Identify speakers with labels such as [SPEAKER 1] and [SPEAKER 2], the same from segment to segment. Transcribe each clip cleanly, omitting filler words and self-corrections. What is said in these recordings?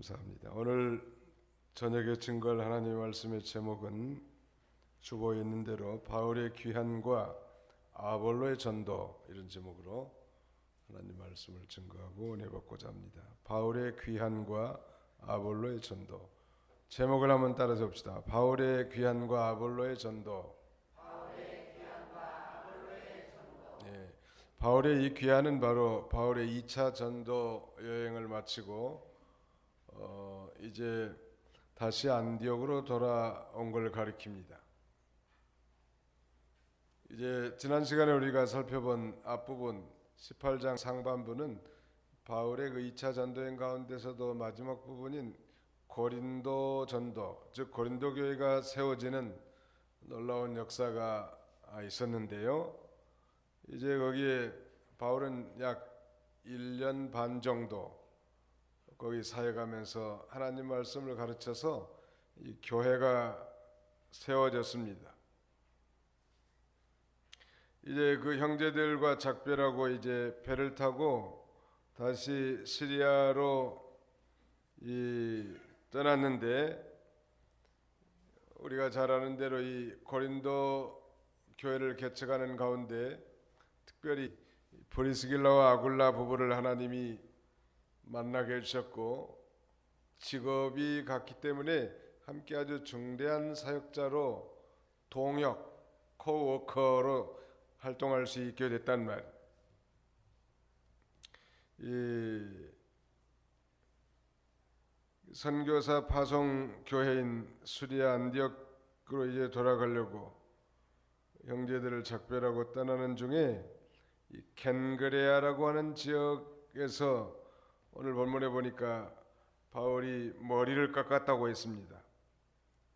[SPEAKER 1] 감사합니다. 오늘 저녁에 증거할 하나님의 말씀의 제목은 주보에 있는 대로 바울의 귀환과 아볼로의 전도, 이런 제목으로 하나님 말씀을 증거하고 은혜 받고자 합니다. 바울의 귀환과 아볼로의 전도. 제목을 한번 따라서 봅시다. 바울의 귀환과 아볼로의 전도. 예, 바울의 이 귀환은 바로 바울의 2차 전도 여행을 마치고 이제 다시 안디옥으로 돌아온 걸 가리킵니다. 이제 지난 시간에 우리가 살펴본 앞부분 18장 상반부는 바울의 그 2차 전도행 가운데서도 마지막 부분인 고린도 전도, 즉 고린도 교회가 세워지는 놀라운 역사가 있었는데요. 이제 거기에 바울은 약 1년 반 정도 거기 사역하면서 하나님 말씀을 가르쳐서 이 교회가 세워졌습니다. 이제 그 형제들과 작별하고 이제 배를 타고 다시 시리아로 떠났는데, 우리가 잘 아는 대로 이 고린도 교회를 개척하는 가운데 특별히 브리스길라와 아굴라 부부를 하나님이 만나게 해주셨고, 직업이 같기 때문에 함께 아주 중대한 사역자로 동역, 코워커로 활동할 수 있게 됐단 말이에요. 이 선교사 파송 교회인 수리아 안디옥으로 이제 돌아가려고 형제들을 작별하고 떠나는 중에 이 켄그레아라고 하는 지역에서 오늘 본문에 보니까 바울이 머리를 깎았다고 했습니다.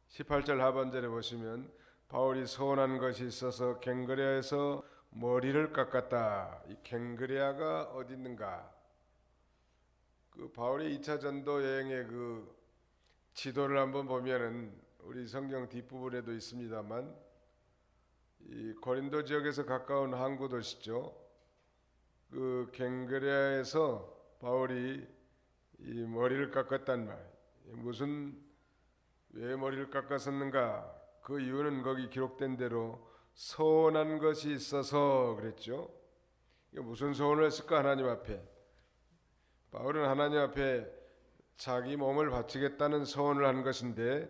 [SPEAKER 1] 18절 하반절에 보시면 바울이 서운한 것이 있어서 켄그레아에서 머리를 깎았다. 이 켄그레아가 어디 있는가? 그 바울의 2차 전도 여행의 그 지도를 한번 보면은 우리 성경 뒷부분에도 있습니다만, 이 고린도 지역에서 가까운 항구 도시죠. 그 켄그레아에서 바울이 이 머리를 깎았단 말. 왜 머리를 깎았었는가? 그 이유는 거기 기록된 대로 서운한 것이 있어서 그랬죠. 무슨 서운을 했을까? 하나님 앞에. 바울은 하나님 앞에 자기 몸을 바치겠다는 서원을 한 것인데,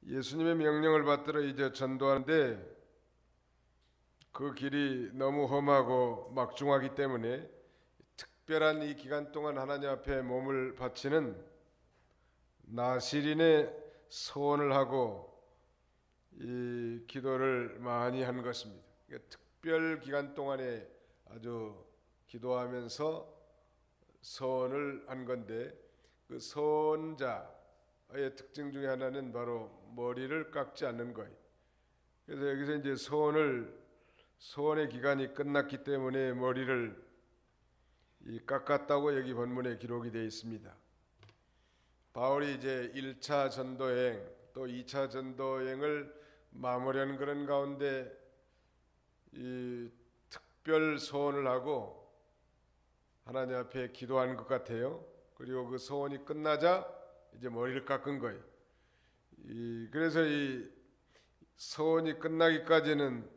[SPEAKER 1] 예수님의 명령을 받들어 이제 전도하는데 그 길이 너무 험하고 막중하기 때문에 특별한 이 기간 동안 하나님 앞에 몸을 바치는 나시린의 서원을 하고 이 기도를 많이 한 것입니다. 그러니까 특별 기간 동안에 아주 기도하면서 서원을 한 건데, 그 서원자의 특징 중에 하나는 바로 머리를 깎지 않는 거예요. 그래서 여기서 이제 서원의 기간이 끝났기 때문에 머리를 깎았다고 여기 본문에 기록이 되어 있습니다. 바울이 이제 1차 전도여행 또 2차 전도여행을 마무리하는 그런 가운데 이 특별 소원을 하고 하나님 앞에 기도한 것 같아요. 그리고 그 소원이 끝나자 이제 머리를 깎은 거예요. 그래서 이 소원이 끝나기까지는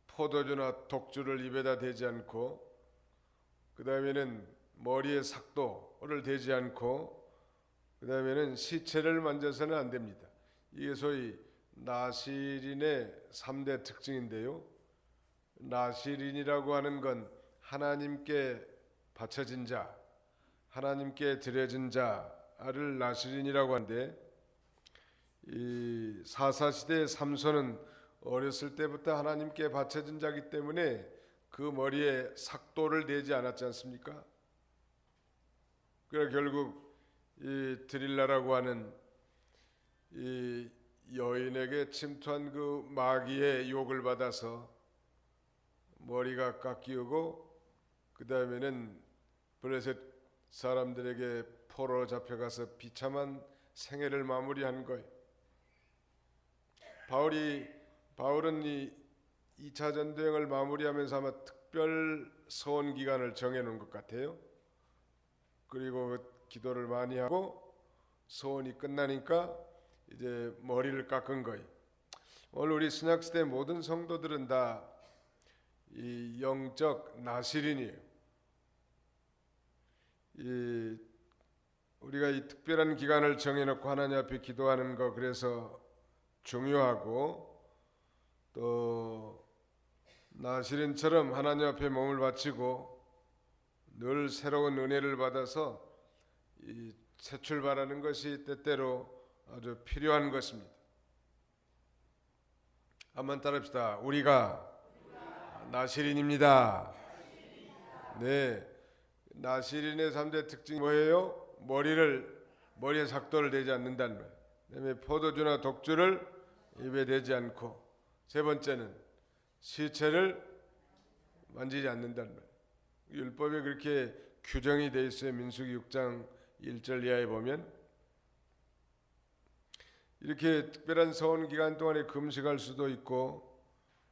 [SPEAKER 1] 포도주나 독주를 입에다 대지 않고, 그 다음에는 머리에 삭도를 대지 않고, 그 다음에는 시체를 만져서는 안 됩니다. 이게 소위 나시린의 3대 특징인데요. 나시린이라고 하는 건 하나님께 바쳐진 자, 하나님께 드려진 자를 나시린이라고 하는데, 이 사사시대의 삼손은 어렸을 때부터 하나님께 바쳐진 자기 때문에 그 머리에 삭도를 대지 않았지 않습니까? 그래 결국 이 드릴라라고 하는 이 여인에게 침투한 그 마귀의 욕을 받아서 머리가 깎이고, 그 다음에는 블레셋 사람들에게 포로로 잡혀가서 비참한 생애를 마무리한 거예요. 바울은 이 2차 전도여행을 마무리하면서 아마 특별 소원 기간을 정해놓은 것 같아요. 그리고 그 기도를 많이 하고 소원이 끝나니까 이제 머리를 깎은 거예요. 오늘 우리 신약시대 모든 성도들은 다 이 영적 나실인이에요. 우리가 이 특별한 기간을 정해놓고 하나님 앞에 기도하는 거 그래서 중요하고, 또 나실인처럼 하나님 앞에 몸을 바치고 늘 새로운 은혜를 받아서 이 새 출발하는 것이 때때로 아주 필요한 것입니다. 한번 따라합시다. 우리가 나실인입니다. 네, 나실인의 3대 특징이 뭐예요? 머리에 작도를 대지 않는다는 말. 그다음에 포도주나 독주를 입에 대지 않고, 세 번째는 시체를 만지지 않는다는 말. 율법에 그렇게 규정이 되어 있어요. 민수기 6장 1절 이하에 보면 이렇게 특별한 서원 기간 동안에 금식할 수도 있고,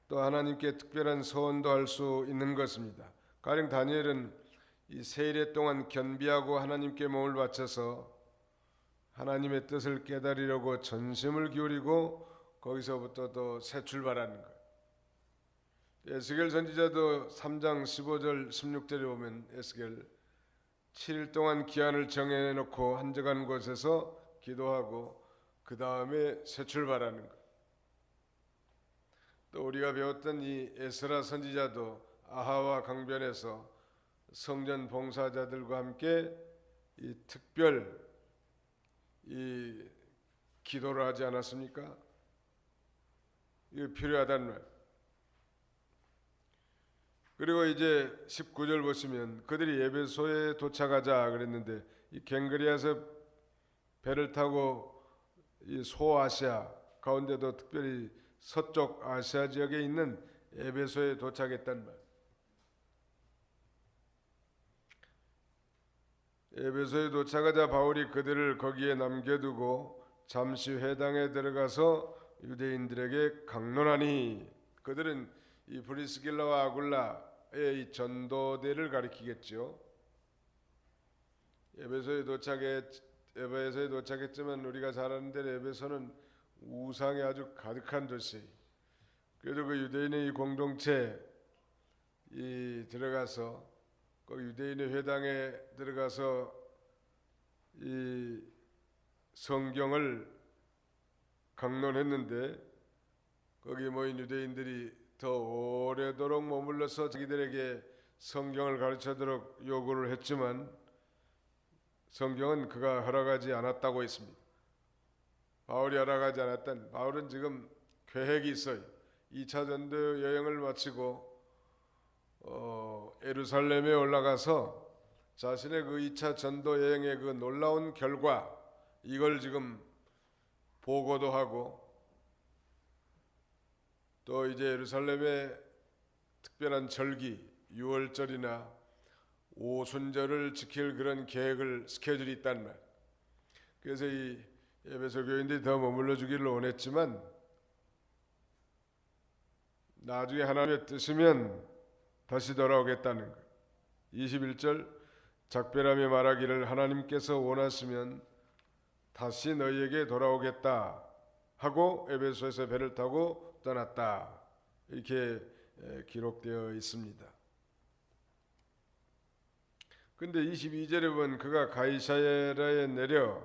[SPEAKER 1] 또 하나님께 특별한 서원도 할 수 있는 것입니다. 가령 다니엘은 이 세일에 동안 겸비하고 하나님께 몸을 바쳐서 하나님의 뜻을 깨달으려고 전심을 기울이고 거기서부터 또 새 출발하는 것. 에스겔 선지자도 3장 15절 16절에 보면 에스겔 7일 동안 기한을 정해놓고 한적한 곳에서 기도하고 그 다음에 새 출발하는 것. 또 우리가 배웠던 이 에스라 선지자도 아하와 강변에서 성전 봉사자들과 함께 이 특별 이 기도를 하지 않았습니까? 이거 필요하다는 말. 그리고 이제 19절 보시면 그들이 에베소에 도착하자 그랬는데, 이 갱그리아에서 배를 타고 이 소아시아 가운데도 특별히 서쪽 아시아 지역에 있는 에베소에 도착했단 말. 에베소에 도착하자 바울이 그들을 거기에 남겨두고 잠시 회당에 들어가서 유대인들에게 강론하니, 그들은 이 브리스길라와 아굴라의 이 전도대를 가리키겠죠. 에베소에 도착했지만 우리가 잘 아는 대로 에베소는 우상이 아주 가득한 도시. 그래도 그 유대인의 이 공동체에 들어가서 그 유대인의 회당에 들어가서 이 성경을 강론했는데, 거기 모인 유대인들이 더 오래도록 머물러서 자기들에게 성경을 가르치도록 요구를 했지만 성경은 그가 허락하지 않았다고 했습니다. 바울이 허락하지 않았던, 바울은 지금 계획이 있어요. 2차 전도 여행을 마치고 예루살렘에 올라가서 자신의 그 2차 전도 여행의 그 놀라운 결과, 이걸 지금 보고도 하고, 또 이제 예루살렘의 특별한 절기, 유월절이나 오순절을 지킬 그런 스케줄이 있단 말. 그래서 이 에베소 교인들이 더 머물러 주기를 원했지만 나중에 하나님의 뜻이면 다시 돌아오겠다는 것. 21절 작별하며 말하기를 하나님께서 원하시면 다시 너희에게 돌아오겠다 하고 에베소에서 배를 타고 떠났다, 이렇게 기록되어 있습니다. 근데 22절에 보면 그가 가이사랴에 내려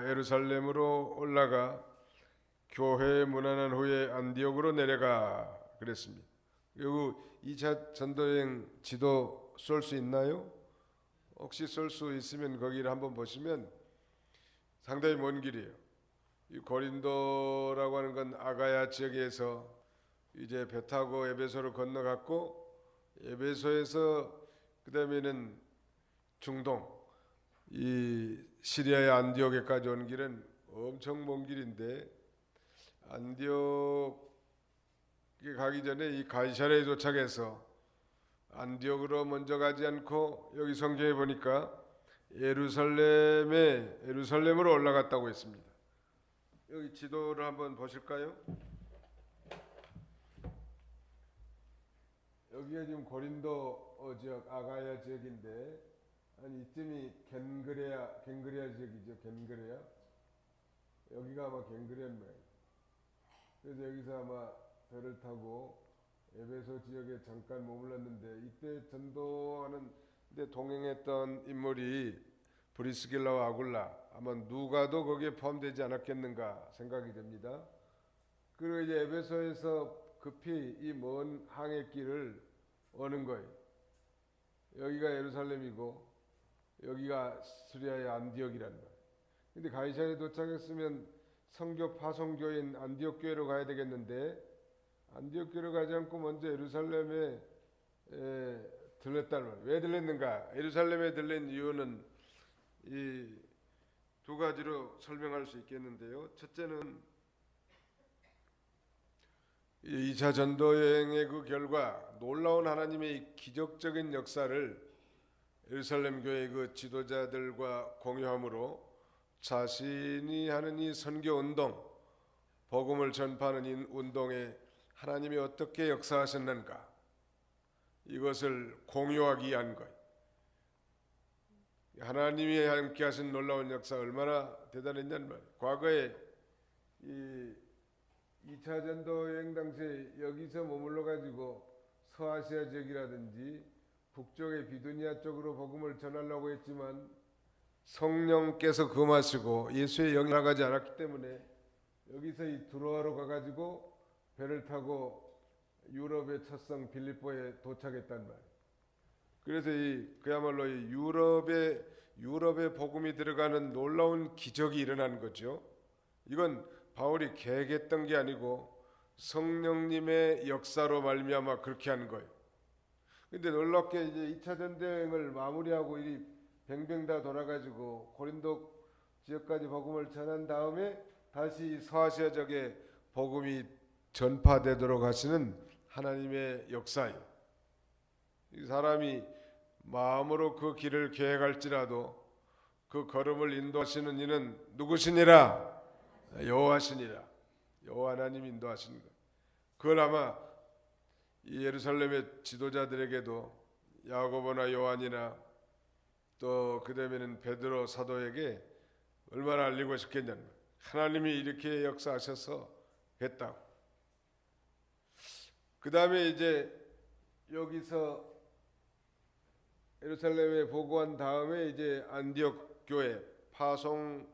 [SPEAKER 1] 예루살렘으로 올라가 교회에 문안한 후에 안디옥으로 내려가 그랬습니다. 여기 2차 전도여행 지도 쏠 수 있나요? 혹시 쏠 수 있으면 거기를 한번 보시면 상당히 먼 길이에요. 이 고린도라고 하는 건 아가야 지역에서 이제 배 타고 에베소로 건너갔고, 에베소에서 그 다음에는 중동 이 시리아의 안디옥에까지 온 길은 엄청 먼 길인데, 안디옥에 가기 전에 이 가이사랴에 도착해서 안디옥으로 먼저 가지 않고 여기 성경에 보니까 예루살렘으로 올라갔다고 했습니다. 여기 지도를 한번 보실까요? 여기가 지금 고린도 지역 아가야 지역인데, 아니 이쯤이 겐그레아 지역이죠. 겐그레아. 여기가 아마 겐그레아인 모양. 그래서 여기서 아마 배를 타고 에베소 지역에 잠깐 머물렀는데, 이때 전도하는 데 동행했던 인물이 브리스길라와 아굴라, 아마 누가도 거기에 포함되지 않았겠는가 생각이 됩니다. 그리고 이제 에베소에서 급히 이 먼 항해 길을 오는 거예요. 여기가 예루살렘이고 여기가 시리아의 안디옥이란 말이에요. 근데 가이사랴에 도착했으면 성교 파송교인 안디옥 교회로 가야 되겠는데, 안디옥 교회로 가지 않고 먼저 예루살렘에 들렸다는 말이에요. 왜 들렸는가? 예루살렘에 들린 이유는 이 두 가지로 설명할 수 있겠는데요. 첫째는 2차 전도 여행의 그 결과 놀라운 하나님의 기적적인 역사를 예루살렘 교회의 그 지도자들과 공유함으로 자신이 하는 이 선교 운동, 복음을 전파하는 이 운동에 하나님이 어떻게 역사하셨는가, 이것을 공유하기 위한 것. 하나님이 함께 하신 놀라운 역사 얼마나 대단했냐는 말이에요. 과거에 이 2차 전도 여행 당시에 여기서 머물러 가지고 서아시아 지역이라든지 북쪽의 비두니아 쪽으로 복음을 전하려고 했지만 성령께서 금하시고 예수의 영이 나가지 않았기 때문에 여기서 이 두로아로 가가지고 배를 타고 유럽의 첫 성 빌립보에 도착했단 말이에요. 그래서 그야말로 이 유럽의 복음이 들어가는 놀라운 기적이 일어난 거죠. 이건 바울이 계획했던 게 아니고 성령님의 역사로 말미암아 그렇게 한 거예요. 근데 놀랍게 이제 2차 전쟁을 마무리하고 이 뱅뱅 다 돌아가지고 고린도 지역까지 복음을 전한 다음에 다시 서아시아 지역에 복음이 전파되도록 하시는 하나님의 역사예요. 이 사람이 마음으로 그 길을 계획할지라도 그 걸음을 인도하시는 이는 누구시니라? 여호와시니라. 여호와 하나님이 인도하시는 것. 그걸 아마 이 예루살렘의 지도자들에게도 야고보나 요한이나 또 그다음에는 베드로 사도에게 얼마나 알리고 싶겠냐는 거예요. 하나님이 이렇게 역사하셔서 했다고. 그 다음에 이제 여기서 예루살렘에 보고한 다음에 이제 안디옥 교회 파송,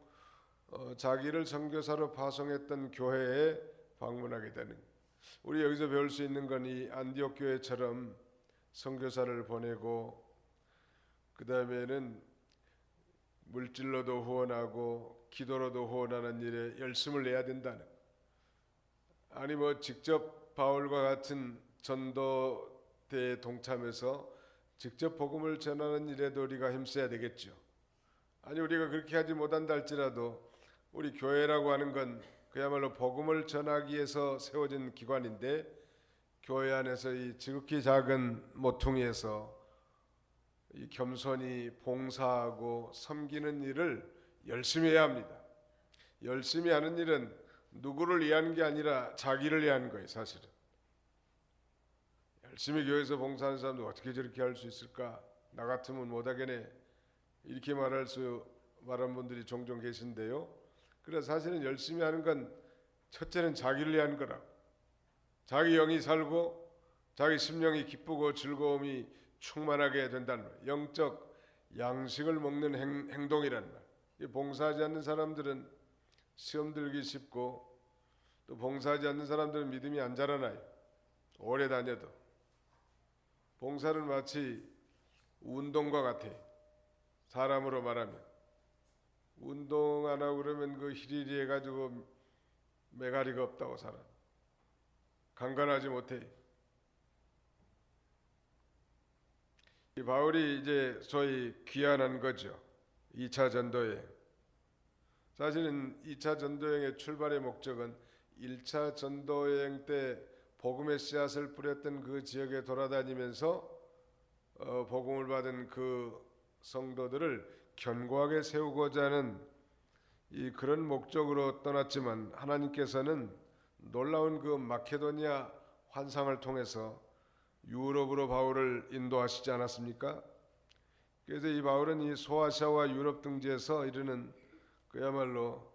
[SPEAKER 1] 자기를 선교사로 파송했던 교회에 방문하게 되는. 우리 여기서 배울 수 있는 건 이 안디옥 교회처럼 선교사를 보내고 그 다음에는 물질로도 후원하고 기도로도 후원하는 일에 열심을 내야 된다는. 아니 뭐 직접 바울과 같은 전도대에 동참해서 직접 복음을 전하는 일에도 우리가 힘써야 되겠죠. 아니 우리가 그렇게 하지 못한다 할지라도 우리 교회라고 하는 건 그야말로 복음을 전하기 위해서 세워진 기관인데, 교회 안에서 이 지극히 작은 모퉁이에서 이 겸손히 봉사하고 섬기는 일을 열심히 해야 합니다. 열심히 하는 일은 누구를 위한 게 아니라 자기를 위한 거예요. 사실은 열심히 교회에서 봉사하는 사람들 어떻게 저렇게 할 수 있을까? 나 같으면 못하겠네. 이렇게 말한 분들이 종종 계신데요. 그래서 사실은 열심히 하는 건 첫째는 자기를 위한 거라. 자기 영이 살고 자기 심령이 기쁘고 즐거움이 충만하게 된다는 말. 영적 양식을 먹는 행동이라는 말. 봉사하지 않는 사람들은 시험 들기 쉽고 또 봉사하지 않는 사람들은 믿음이 안 자라나요. 오래 다녀도. 봉사는 마치 운동과 같아. 사람으로 말하면 운동 안 하고 그러면 그 히리리 해가지고 메가리가 없다고 살아. 강건하지 못해. 이 바울이 이제 소위 귀환한 거죠. 2차 전도여행. 사실은 2차 전도여행의 출발의 목적은 1차 전도여행 때 복음의 씨앗을 뿌렸던 그 지역에 돌아다니면서 복음을 받은 그 성도들을 견고하게 세우고자 하는 그런 목적으로 떠났지만, 하나님께서는 놀라운 그 마케도니아 환상을 통해서 유럽으로 바울을 인도하시지 않았습니까? 그래서 이 바울은 이 소아시아와 유럽 등지에서 이르는 그야말로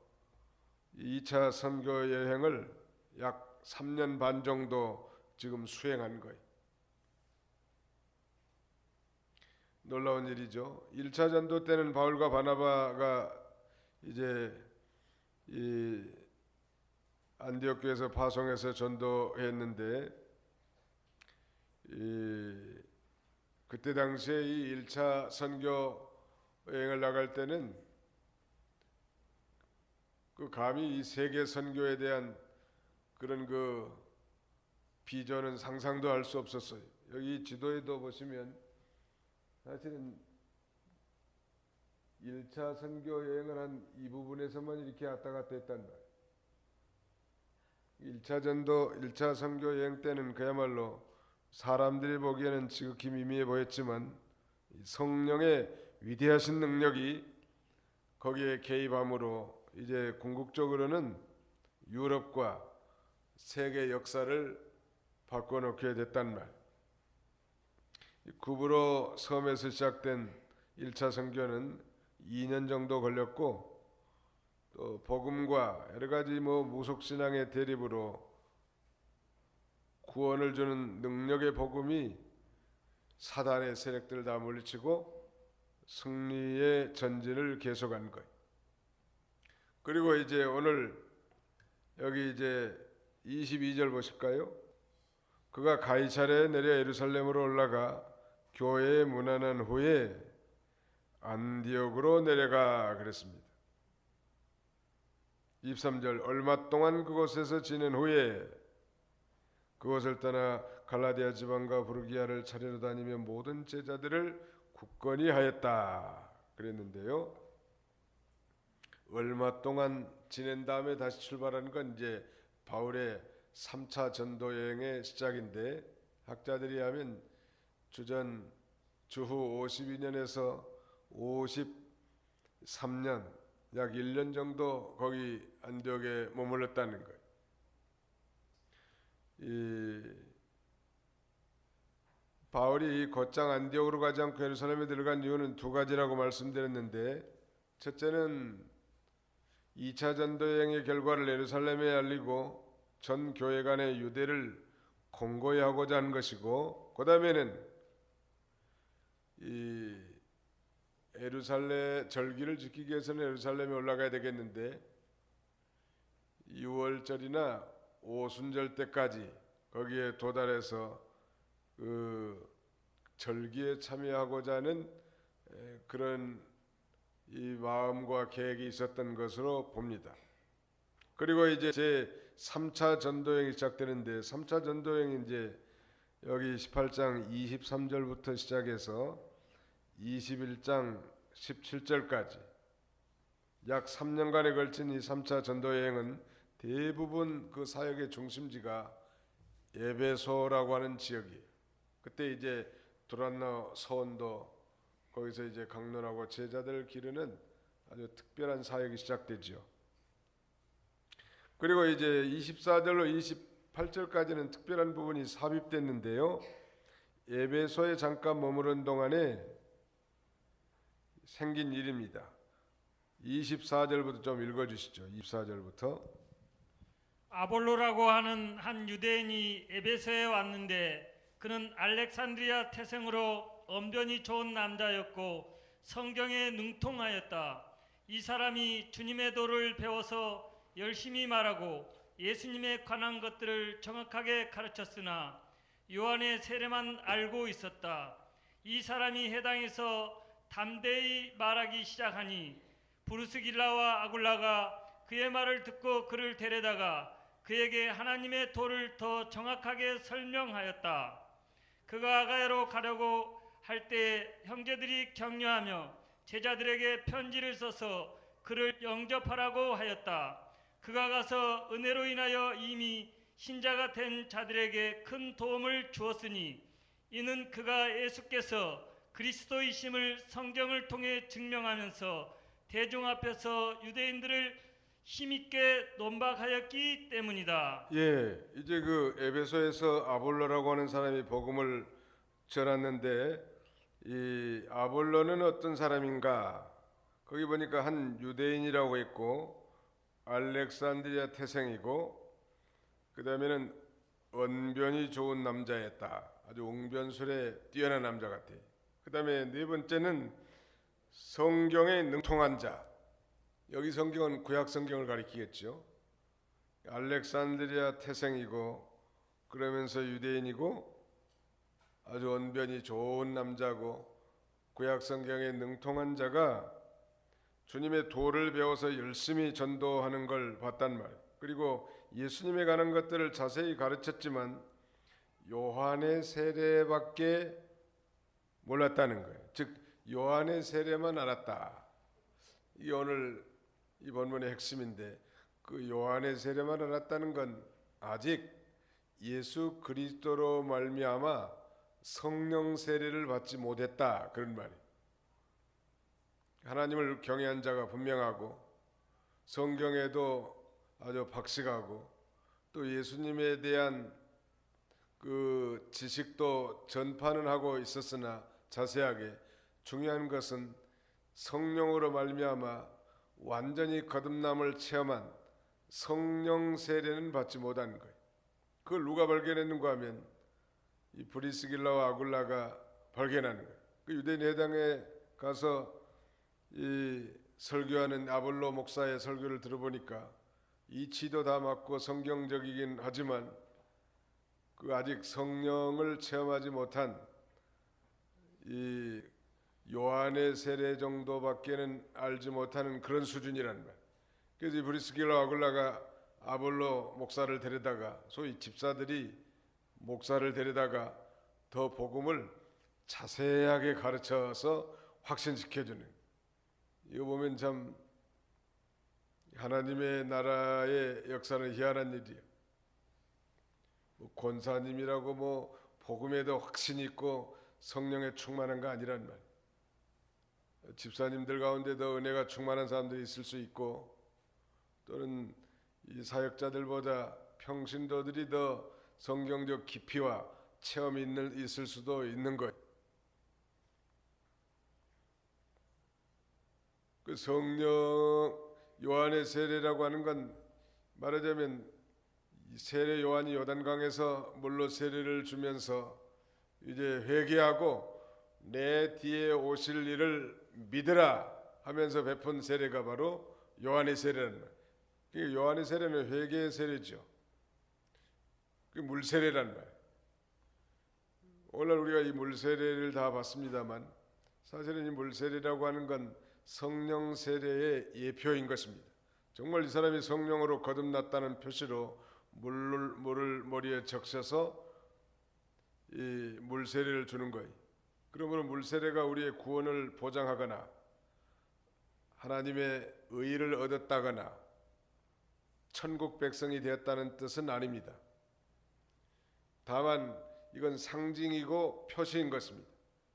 [SPEAKER 1] 2차 선교 여행을 약 3년 반 정도 지금 수행한 거예요. 놀라운 일이죠. 1차 전도 때는 바울과 바나바가 이제 이 안디옥 교회에서 파송해서 전도했는데 그때 당시에 이 1차 선교 여행을 나갈 때는 그 감히 이 세계 선교에 대한 그런 그 비전은 상상도 할 수 없었어요. 여기 지도에도 보시면 사실은 1차 선교 여행을 한 이 부분에서만 이렇게 왔다 갔다 했단 말이에요. 1차 선교 여행 때는 그야말로 사람들이 보기에는 지극히 미미해 보였지만 성령의 위대하신 능력이 거기에 개입함으로 이제 궁극적으로는 유럽과 세계 역사를 바꿔놓게 됐단 말. 구브로 섬에서 시작된 1차 선교는 2년 정도 걸렸고 또 복음과 여러 가지 무속신앙의 대립으로 구원을 주는 능력의 복음이 사단의 세력들을 다 물리치고 승리의 전진을 계속한 거예요. 그리고 이제 오늘 여기 이제 22절 보실까요? 그가 가이사랴에 내려 예루살렘으로 올라가 교회에 문안한 후에 안디옥으로 내려가 그랬습니다. 23절 얼마 동안 그곳에서 지낸 후에 그곳을 떠나 갈라디아 지방과 부르기아를 차례로 다니며 모든 제자들을 굳건히 하였다 그랬는데요. 얼마 동안 지낸 다음에 다시 출발한 건 이제 바울의 3차 전도 여행의 시작인데 학자들이 하면 주후 52년에서 53년 약 1년 정도 거기 안디옥에 머물렀다는 거예요. 바울이 곧장 안디옥으로 가지 않고 예루살렘에 들어간 이유는 두 가지라고 말씀드렸는데 첫째는 2차 전도 여행의 결과를 예루살렘에 알리고 전 교회 간의 유대를 공고히 하고자 한 것이고 그 다음에는 이 예루살렘 절기를 지키기 위해서는 예루살렘에 올라가야 되겠는데 6월절이나 오순절 때까지 거기에 도달해서 그 절기에 참여하고자 하는 그런 이 마음과 계획이 있었던 것으로 봅니다. 그리고 이제 제 3차 전도여행이 시작되는데 3차 전도여행이 이제 여기 18장 23절부터 시작해서 21장 17절까지 약 3년간에 걸친 이 3차 전도여행은 대부분 그 사역의 중심지가 에베소라고 하는 지역이에요. 그때 이제 두란노 서원도 거기서 이제 강론하고 제자들을 기르는 아주 특별한 사역이 시작되죠. 그리고 이제 24절로 28절까지는 특별한 부분이 삽입됐는데요. 에베소에 잠깐 머무른 동안에 생긴 일입니다. 24절부터 좀 읽어주시죠. 24절부터.
[SPEAKER 2] 아볼로라고 하는 한 유대인이 에베소에 왔는데 그는 알렉산드리아 태생으로 언변이 좋은 남자였고 성경에 능통하였다. 이 사람이 주님의 도를 배워서 열심히 말하고 예수님에 관한 것들을 정확하게 가르쳤으나 요한의 세례만 알고 있었다. 이 사람이 해당에서 담대히 말하기 시작하니 브루스길라와 아굴라가 그의 말을 듣고 그를 데려다가 그에게 하나님의 도를 더 정확하게 설명하였다. 그가 아가야로 가려고 할 때 형제들이 격려하며 제자들에게 편지를 써서 그를 영접하라고 하였다. 그가 가서 은혜로 인하여 이미 신자가 된 자들에게 큰 도움을 주었으니 이는 그가 예수께서 그리스도이심을 성경을 통해 증명하면서 대중 앞에서 유대인들을 힘있게 논박하였기 때문이다.
[SPEAKER 1] 예, 이제 그 에베소에서 아볼로라고 하는 사람이 복음을 전했는데 이 아볼로는 어떤 사람인가? 거기 보니까 한 유대인이라고 했고 알렉산드리아 태생이고 그 다음에는 언변이 좋은 남자였다. 아주 웅변술에 뛰어난 남자 같아. 그 다음에 네 번째는 성경에 능통한 자. 여기 성경은 구약 성경을 가리키겠죠. 알렉산드리아 태생이고 그러면서 유대인이고 아주 언변이 좋은 남자고 구약 성경에 능통한 자가 주님의 도를 배워서 열심히 전도하는 걸 봤단 말이에요. 그리고 예수님에 관한 것들을 자세히 가르쳤지만 요한의 세례밖에 몰랐다는 거예요. 즉 요한의 세례만 알았다. 이 오늘 이 본문의 핵심인데 그 요한의 세례만 알았다는 건 아직 예수 그리스도로 말미암아 성령 세례를 받지 못했다 그런 말이에요. 하나님을 경외한 자가 분명하고 성경에도 아주 박식하고 또 예수님에 대한 그 지식도 전파는 하고 있었으나 자세하게 중요한 것은 성령으로 말미암아 완전히 거듭남을 체험한 성령 세례는 받지 못한 거예요. 그걸 누가 발견했는가 하면 이 브리스길라와 아굴라가 발견하는 거예요. 그 유대인 회당에 가서 이 설교하는 아볼로 목사의 설교를 들어보니까 이치도 다 맞고 성경적이긴 하지만 그 아직 성령을 체험하지 못한 이 요한의 세례 정도밖에는 알지 못하는 그런 수준이라는 말. 그래서 이 브리스길라 아굴라가 아볼로 목사를 데려다가 소위 집사들이 목사를 데려다가 더 복음을 자세하게 가르쳐서 확신시켜주는. 이거 보면 참 하나님의 나라의 역사는 희한한 일이에요. 뭐 권사님이라고 뭐 복음에도 확신 있고 성령에 충만한 거 아니란 말. 집사님들 가운데도 은혜가 충만한 사람들이 있을 수 있고 또는 이 사역자들보다 평신도들이 더 성경적 깊이와 체험이 있을 수도 있는 것. 그 성령 요한의 세례라고 하는 건 말하자면 세례 요한이 요단강에서 물로 세례를 주면서 이제 회개하고 내 뒤에 오실 이를 믿으라 하면서 베푼 세례가 바로 요한의 세례라는 거예요. 요한의 세례는 회개의 세례죠. 그 물세례란 말. 오늘 우리가 이 물세례를 다 봤습니다만 사실은 이 물세례라고 하는 건 성령 세례의 예표인 것입니다. 정말 이 사람이 성령으로 거듭났다는 표시로 물을 머리에 적셔서 이 물세례를 주는 거예요. 그러므로 물세례가 우리의 구원을 보장하거나 하나님의 의를 얻었다거나 천국 백성이 되었다는 뜻은 아닙니다. 다만 이건 상징이고 표시인 것입니다.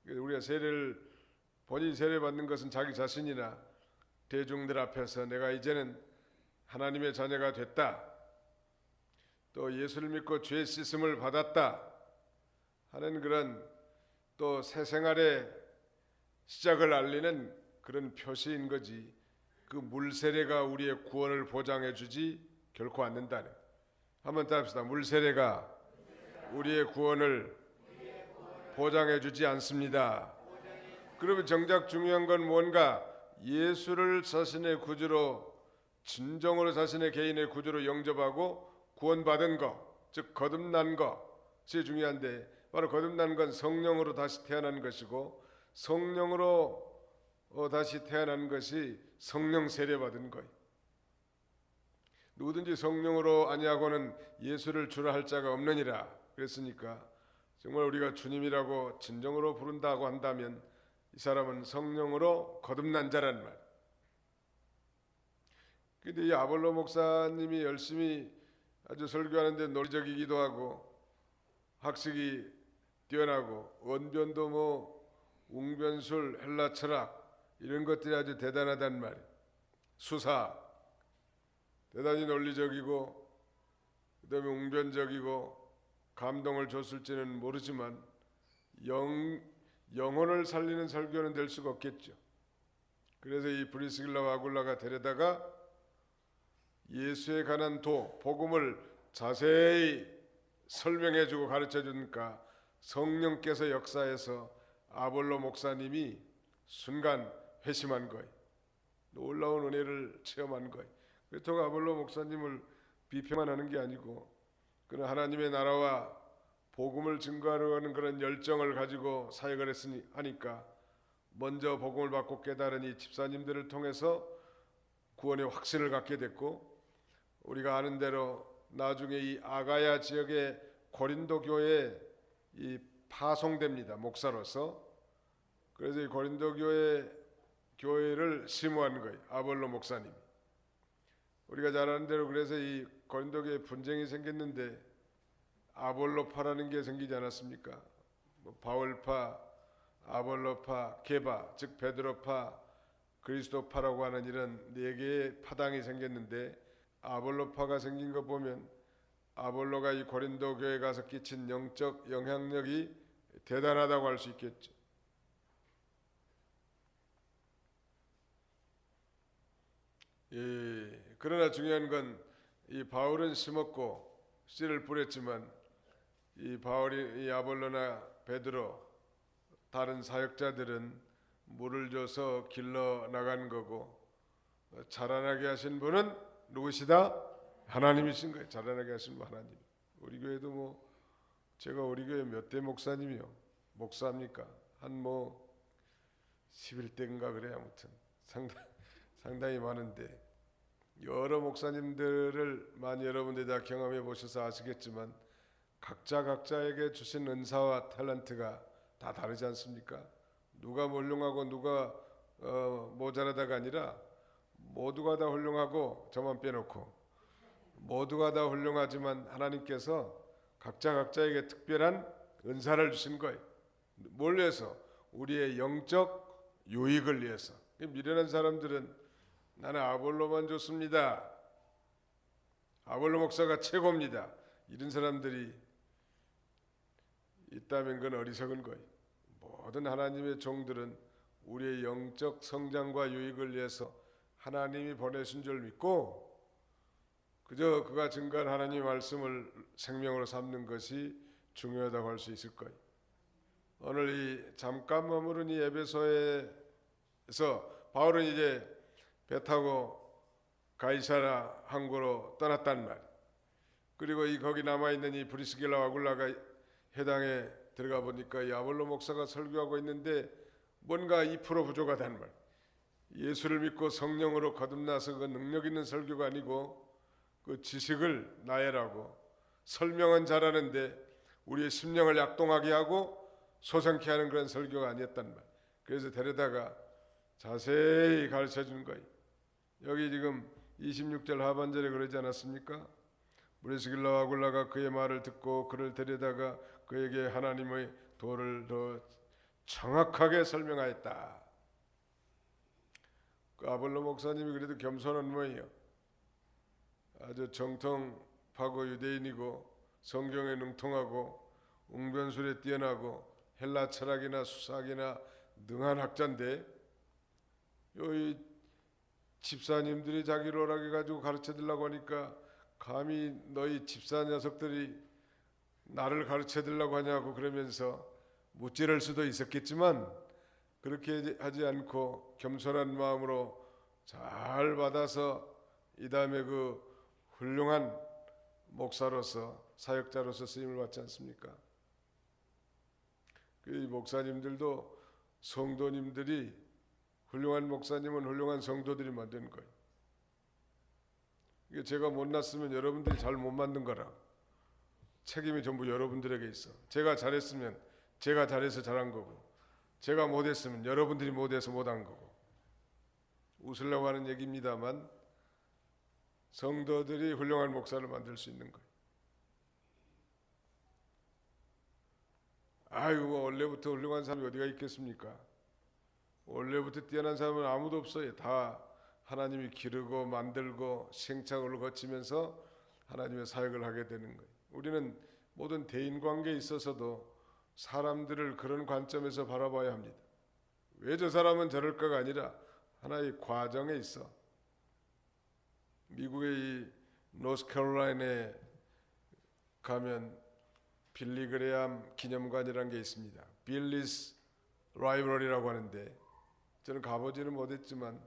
[SPEAKER 1] 우리가 본인이 세례 받는 것은 자기 자신이나 대중들 앞에서 내가 이제는 하나님의 자녀가 됐다, 또 예수를 믿고 죄 씻음을 받았다 하는 그런 또 새 생활의 시작을 알리는 그런 표시인 거지, 그 물세례가 우리의 구원을 보장해 주지 결코 않는다네. 한번 따라합시다. 물세례가 우리의 구원을 보장해 주지 않습니다. 그러면 정작 중요한 건 뭔가 예수를 자신의 구주로, 진정으로 자신의 개인의 구주로 영접하고 구원받은 것, 즉 거듭난 것이 중요한데, 바로 거듭난 건 성령으로 다시 태어난 것이고 성령으로 다시 태어난 것이 성령 세례 받은 거예요. 누구든지 성령으로 아니하고는 예수를 주라 할 자가 없느니라 그랬으니까 정말 우리가 주님이라고 진정으로 부른다고 한다면 이 사람은 성령으로 거듭난 자란 말. 근데 이 아볼로 목사님이 열심히 아주 설교하는데 논리적이기도 하고 학식이 뛰어나고 언변도 뭐 웅변술, 헬라 철학 이런 것들이 아주 대단하단 말이에요. 수사 대단히 논리적이고 그다음에 웅변적이고 감동을 줬을지는 모르지만 영혼을 살리는 설교는 될 수가 없겠죠. 그래서 이 브리스길라와 아굴라가 데려다가 예수에 관한 복음을 자세히 설명해주고 가르쳐주니까 성령께서 역사해서 아볼로 목사님이 순간 회심한 거예요. 놀라운 은혜를 체험한 거예요. 그렇다고 아볼로 목사님을 비평만 하는 게 아니고 그는 하나님의 나라와 복음을 증거하려는 그런 열정을 가지고 사역을 하니까 먼저 복음을 받고 깨달은 이 집사님들을 통해서 구원의 확신을 갖게 됐고, 우리가 아는 대로 나중에 이 아가야 지역의 고린도 교회에 이 파송됩니다. 목사로서. 그래서 이 고린도 교회를 심무한 거예요. 아볼로 목사님. 우리가 잘 아는 대로 그래서 이 고린도 교회에 분쟁이 생겼는데 아볼로파라는 게 생기지 않았습니까? 바울파, 아볼로파, 게바, 즉 베드로파, 그리스도파라고 하는 이런 네 개의 파당이 생겼는데, 아볼로파가 생긴 거 보면 아볼로가 이 고린도 교회에 가서 끼친 영적 영향력이 대단하다고 할 수 있겠죠. 그러나 중요한 건 이 바울은 심었고 씨를 뿌렸지만 이 바울이, 이 아볼로나 베드로, 다른 사역자들은 물을 줘서 길러 나간 거고, 자라나게 하신 분은 누구시다? 하나님이신 거예요. 자라나게 하신 분 하나님. 우리 교회도 제가 우리 교회 몇 대 목사님이요? 목사입니까? 한 11대인가 그래. 아무튼 상당히 많은데, 여러 목사님들을 많이 여러분들이 다 경험해 보셔서 아시겠지만 각자에게 주신 은사와 탤런트가 다 다르지 않습니까? 누가 훌륭하고 누가 모자라다가 아니라 모두가 다 훌륭하고 저만 빼놓고 모두가 다 훌륭하지만 하나님께서 각자에게 특별한 은사를 주신 거예요. 뭘 위해서? 우리의 영적 유익을 위해서. 미련한 사람들은 나는 아볼로만 좋습니다, 아볼로 목사가 최고입니다, 이런 사람들이 있다면 그건 어리석은 거예요. 모든 하나님의 종들은 우리의 영적 성장과 유익을 위해서 하나님이 보내신 줄 믿고 그저 그가 증거한 하나님의 말씀을 생명으로 삼는 것이 중요하다고 할 수 있을 거예요. 오늘 이 잠깐 머무른 이 에베소에서 바울은 이제 배 타고 가이사라 항구로 떠났단 말. 그리고 거기 남아있는 이 브리스길라와 아굴라가 해당에 들어가 보니까 이 아볼로 목사가 설교하고 있는데 뭔가 2% 부족하다는 말. 예수를 믿고 성령으로 거듭나서 그 능력 있는 설교가 아니고 그 지식을 나열하고 설명은 잘하는데 우리의 심령을 약동하게 하고 소상케 하는 그런 설교가 아니었단 말. 그래서 데려다가 자세히 가르쳐 주는 거예요. 여기 지금 26절 하반절에 그러지 않았습니까? 브리스길라와 아굴라가 그의 말을 듣고 그를 데려다가 그에게 하나님의 도를 더 정확하게 설명하였다. 그 아볼로 목사님이 그래도 겸손한 모양이에요. 아주 정통파고 유대인이고 성경에 능통하고 웅변술에 뛰어나고 헬라 철학이나 수사학이나 능한 학자인데, 이 집사님들이 자기를 오라게 가지고 가르쳐달라고 하니까 감히 너희 집사 녀석들이 나를 가르쳐달라고 하냐고 그러면서 무찌를 수도 있었겠지만 그렇게 하지 않고 겸손한 마음으로 잘 받아서 이 다음에 그 훌륭한 목사로서 사역자로서 쓰임을 받지 않습니까? 그 목사님들도 성도님들이, 훌륭한 목사님은 훌륭한 성도들이 만든 거예요. 이게 제가 못났으면 여러분들이 잘 못 만든 거라. 책임이 전부 여러분들에게 있어. 제가 잘했으면 제가 잘해서 잘한 거고, 제가 못했으면 여러분들이 못해서 못한 거고. 웃으려고 하는 얘기입니다만 성도들이 훌륭한 목사를 만들 수 있는 거예요. 아이고 원래부터 훌륭한 사람이 어디가 있겠습니까? 원래부터 뛰어난 사람은 아무도 없어요. 다 하나님이 기르고 만들고 생착을 거치면서 하나님의 사역을 하게 되는 거예요. 우리는 모든 대인관계에 있어서도 사람들을 그런 관점에서 바라봐야 합니다. 왜 저 사람은 저럴까가 아니라 하나의 과정에 있어. 미국의 이 노스캐롤라이나에 가면 빌리 그레암 기념관이라는 게 있습니다. 빌리스 라이브러리라고 하는데 저는 가보지는 못했지만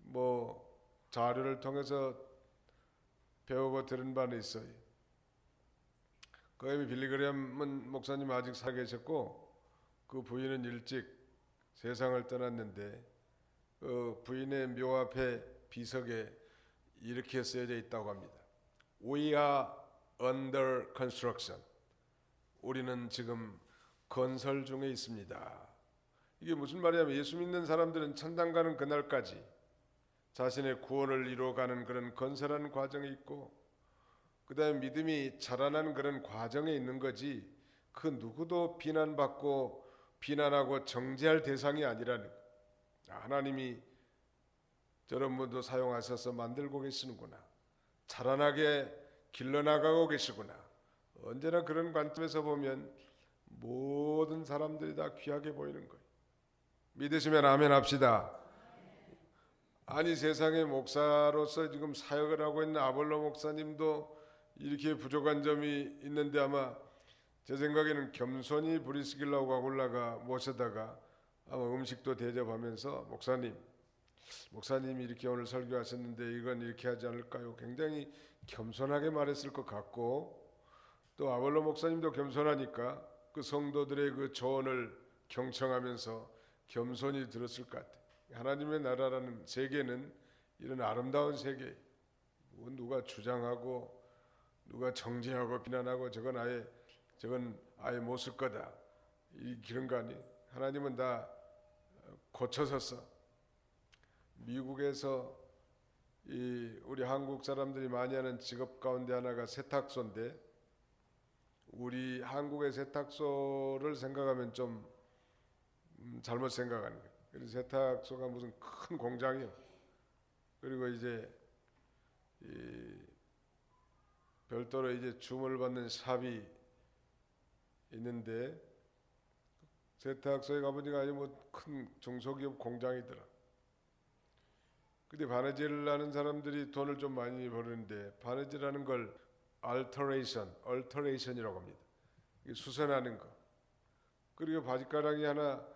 [SPEAKER 1] 뭐 자료를 통해서 배우고 들은 바는 있어요. 거기 빌리 그레암은 목사님 아직 살아 계셨고 그 부인은 일찍 세상을 떠났는데 그 부인의 묘 앞에 비석에 이렇게 쓰여져 있다고 합니다. We are under construction. 우리는 지금 건설 중에 있습니다. 이게 무슨 말이냐면 예수 믿는 사람들은 천당 가는 그날까지 자신의 구원을 이루어가는 그런 건설하는 과정에 있고 그 다음에 믿음이 자라나는 그런 과정에 있는 거지 그 누구도 비난받고 비난하고 정죄할 대상이 아니라는 거예요. 하나님이 저런 분도 사용하셔서 만들고 계시는구나. 자라나게 길러나가고 계시구나. 언제나 그런 관점에서 보면 모든 사람들이 다 귀하게 보이는 거예요. 믿으시면 아멘 합시다. 아니 세상의 목사로서 지금 사역을 하고 있는 아볼로 목사님도 이렇게 부족한 점이 있는데 아마 제 생각에는 겸손히 브리스길라와 아굴라가 모셔다가 아마 음식도 대접하면서 목사님이 이렇게 오늘 설교하셨는데 이건 이렇게 하지 않을까요? 굉장히 겸손하게 말했을 것 같고 또 아볼로 목사님도 겸손하니까 그 성도들의 그 조언을 경청하면서 겸손히 들었을 것 같아요. 하나님의 나라라는 세계는 이런 아름다운 세계. 누가 주장하고 누가 정죄하고 비난하고 저건 아예 못 쓸 거다. 그런 거 아니에요. 하나님은 다 고쳐서 미국에서 우리 한국 사람들이 많이 하는 직업 가운데 하나가 세탁소인데 우리 한국의 세탁소를 생각하면 좀 잘못 생각하는 거예요. 그래서 세탁소가 무슨 큰 공장이요. 그리고 이제 별도로 이제 주문을 받는 샵이 있는데 세탁소에 가보니까 아주 뭐 큰 중소기업 공장이더라. 근데 바느질을 하는 사람들이 돈을 좀 많이 버는데 바느질하는 걸 alteration이라고 합니다. 수선하는 거. 그리고 바지가랑이 하나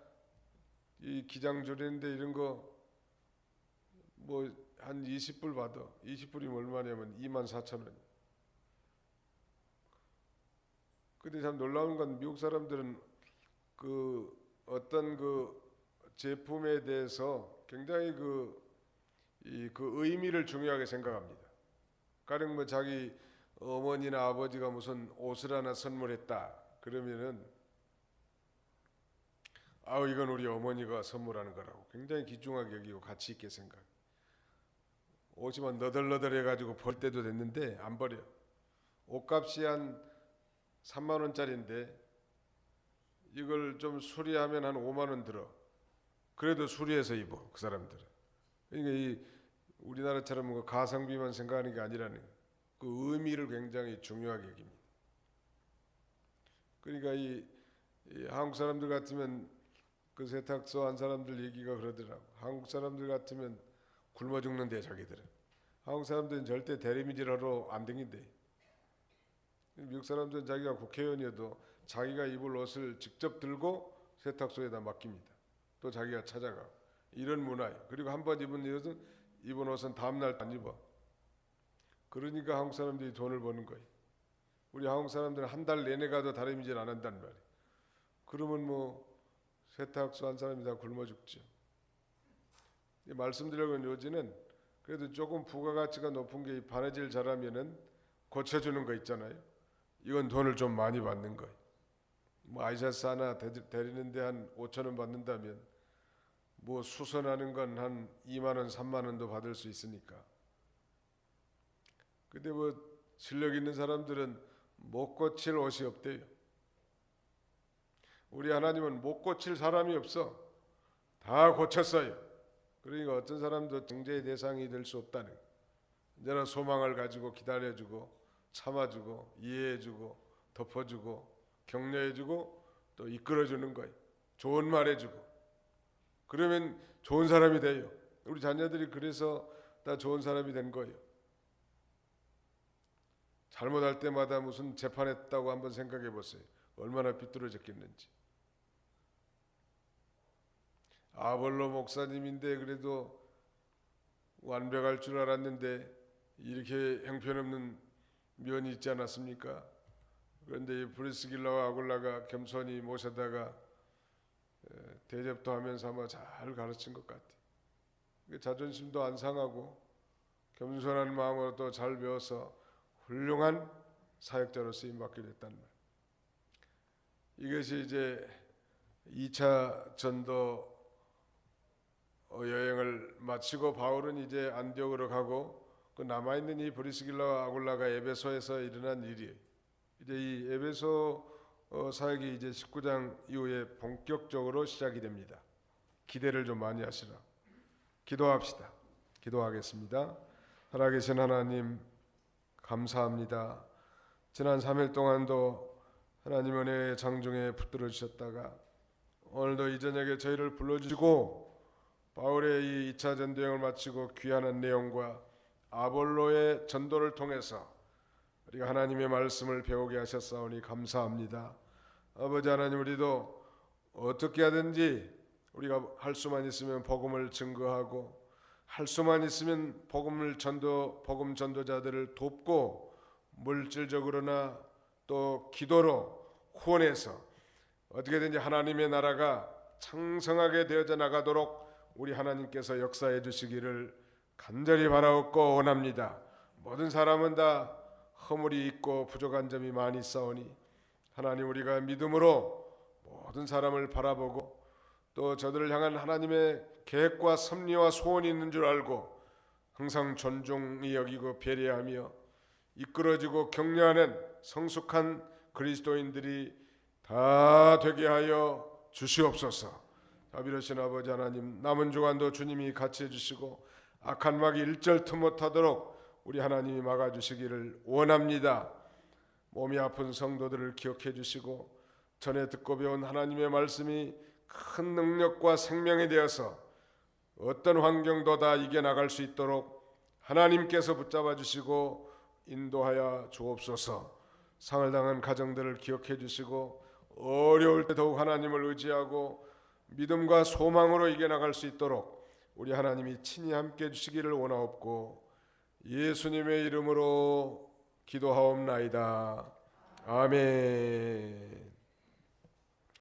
[SPEAKER 1] 이 기장줄인데 이런 거 뭐 한 20불 받아. 20불이면 얼마냐면 24,000원. 근데 참 놀라운 건 미국 사람들은 그 어떤 그 제품에 대해서 굉장히 그 의미를 중요하게 생각합니다. 가령 뭐 자기 어머니나 아버지가 무슨 옷을 하나 선물했다 그러면은 이건 우리 어머니가 선물하는 거라고 굉장히 귀중하게 여기고 가치 있게 생각. 옷이만 너덜너덜해가지고 벌 때도 됐는데 안 버려. 옷값이 한 3만 원짜리인데 이걸 좀 수리하면 한 5만 원 들어. 그래도 수리해서 입어 그 사람들은. 그러니까 우리나라처럼 그 가성비만 생각하는 게 아니라는 그 의미를 굉장히 중요하게 여깁니다. 그러니까 이 한국 사람들 같으면 그 세탁소 한 사람들 얘기가 그러더라고. 한국 사람들 같으면 굶어 죽는데 자기들은. 한국 사람들은 절대 대리미질하러 안 댕긴대. 미국 사람들은 자기가 국회의원이어도 자기가 입을 옷을 직접 들고 세탁소에다 맡깁니다. 또 자기가 찾아가. 이런 문화예요. 그리고 한번 입은 옷은 다음날 안 입어. 그러니까 한국 사람들이 돈을 버는 거예요. 우리 한국 사람들은 한 달 내내 가도 다리미질 안 한단 말이에요. 그러면 뭐 세탁소 한 사람이 다 굶어 죽죠. 말씀드리려고 요지는 그래도 조금 부가가치가 높은 게 바느질 잘하면은 고쳐주는 거 있잖아요. 이건 돈을 좀 많이 받는 거예요. 뭐 아이샤스 하나 데리는데 한 5천 원 받는다면 뭐 수선하는 건 한 2만 원, 3만 원도 받을 수 있으니까. 근데 뭐 실력 있는 사람들은 못 고칠 옷이 없대요. 우리 하나님은 못 고칠 사람이 없어. 다 고쳤어요. 그러니까 어떤 사람도 정죄의 대상이 될 수 없다는 거예요. 언제나 소망을 가지고 기다려주고 참아주고 이해해주고 덮어주고 격려해주고 또 이끌어주는 거예요. 좋은 말 해주고. 그러면 좋은 사람이 돼요. 우리 자녀들이 그래서 다 좋은 사람이 된 거예요. 잘못할 때마다 무슨 재판했다고 한번 생각해 보세요. 얼마나 비뚤어졌겠는지. 아볼로 목사님인데 그래도 완벽할 줄 알았는데 이렇게 형편없는 면이 있지 않았습니까? 그런데 이 브리스길라와 아굴라가 겸손히 모셔다가 대접도 하면서 아마 잘 가르친 것 같아요. 자존심도 안 상하고 겸손한 마음으로 또 잘 배워서 훌륭한 사역자로 쓰임받게 됐단 말. 이것이 이제 2차 전도 여행을 마치고 바울은 이제 안디옥으로 가고 그 남아있는 이 브리스길라와 아굴라가 에베소에서 일어난 일이에요. 이제 이 에베소 사역이 이제 19장 이후에 본격적으로 시작이 됩니다. 기대를 좀 많이 하시라. 기도합시다. 기도하겠습니다. 살아계신 하나님 감사합니다. 지난 3일 동안도 하나님 은혜의 장중에 붙들어 주셨다가 오늘도 이 저녁에 저희를 불러주시고 바울의 이 2차 전도여행을 마치고 귀환한 내용과 아볼로의 전도를 통해서 우리가 하나님의 말씀을 배우게 하셨사오니 감사합니다. 아버지 하나님, 우리도 어떻게 하든지 우리가 할 수만 있으면 복음을 증거하고 할 수만 있으면 복음 전도자들을 돕고 물질적으로나 또 기도로 후원해서 어떻게든지 하나님의 나라가 창성하게 되어져 나가도록 우리 하나님께서 역사해 주시기를 간절히 바라옵고 원합니다. 모든 사람은 다 허물이 있고 부족한 점이 많이 있사오니 하나님, 우리가 믿음으로 모든 사람을 바라보고 또 저들을 향한 하나님의 계획과 섭리와 소원이 있는 줄 알고 항상 존중히 여기고 배려하며 이끌어지고 격려하는 성숙한 그리스도인들이 다 되게 하여 주시옵소서. 자비로우신 아버지 하나님, 남은 주간도 주님이 같이 해주시고 악한 마귀 일절투 못하도록 우리 하나님이 막아주시기를 원합니다. 몸이 아픈 성도들을 기억해 주시고 전에 듣고 배운 하나님의 말씀이 큰 능력과 생명이 되어서 어떤 환경도 다 이겨나갈 수 있도록 하나님께서 붙잡아 주시고 인도하여 주옵소서. 상을 당한 가정들을 기억해 주시고 어려울 때 더욱 하나님을 의지하고 믿음과 소망으로 이겨나갈 수 있도록 우리 하나님이 친히 함께 해주시기를 원하옵고 예수님의 이름으로 기도하옵나이다. 아멘.